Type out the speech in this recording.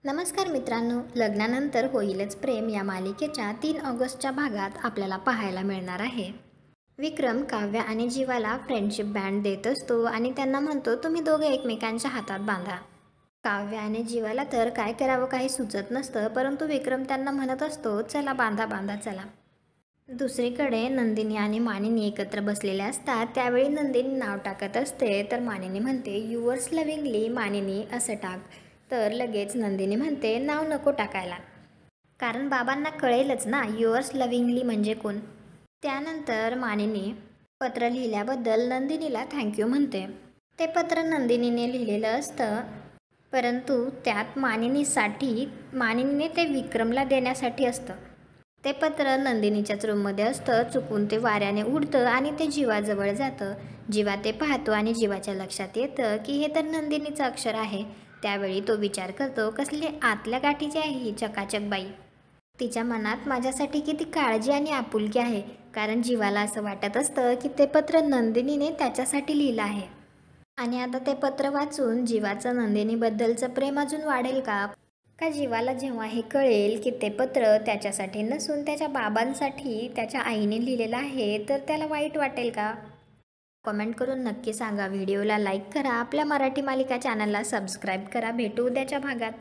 नमस्कार मित्रांनो, लग्नानंतर होईलच प्रेम या मालिकेच्या 3 ऑगस्टच्या भागात आपल्याला पाहायला मिळणार आहे. विक्रम काव्या आणि जीवाला फ्रेंडशिप बँड देत असतो आणि त्यांना म्हणतो, तुम्ही दोघे एकमेकांच्या हातात बांधा. काव्या आणि जीवाला तर काय करावं काही सुचत नसतं, परंतु विक्रम त्यांना म्हणत असतो, चला बांधा बांधा चला. दुसरीकडे नंदिनी आणि मानिनी एकत्र बसलेल्या असतात. त्यावेळी नंदिनी नाव टाकत असते, तर मानिनी म्हणते युअर्स लव्हिंगली मानिनी असं टाक. तर लगेच नंदिनी म्हणते नाव नको टाकायला, कारण बाबांना कळेलच ना युअर्स लव्हिंगली म्हणजे कोण. त्यानंतर मानिनी पत्र लिहिल्याबद्दल नंदिनीला थँक्यू म्हणते. ते पत्र नंदिनीने लिहिलेलं असतं, परंतु त्यात मानिनीने ते विक्रमला देण्यासाठी असतं. ते पत्र नंदिनीच्याच रूममध्ये असतं. चुकून ते वाऱ्याने उडतं आणि ते जीवाजवळ जातं. जीवा ते पाहतो आणि जीवाच्या लक्षात येतं की हे तर नंदिनीचं अक्षर आहे. त्यावेळी तो विचार करतो, कसली आतल्या गाठीची आहे ही चकाचक बाई. तिच्या मनात माझ्यासाठी किती काळजी आणि आपुलकी आहे, कारण जीवाला असं वाटत असतं की ते पत्र नंदिनीने त्याच्यासाठी लिहिलं आहे. आणि आता ते पत्र वाचून जीवाचं नंदिनीबद्दलचं प्रेम अजून वाढेल का? का जीवाला जेव्हा हे कळेल की ते पत्र त्याच्यासाठी नसून त्याच्या बाबांसाठी त्याच्या आईने लिहिलेलं आहे, तर त्याला वाईट वाटेल का? कमेंट करून नक्की सांगा. व्हिडिओला लाईक करा. आपल्या मराठी मालिका चॅनलला सबस्क्राईब करा. भेटू उद्याच्या भागात.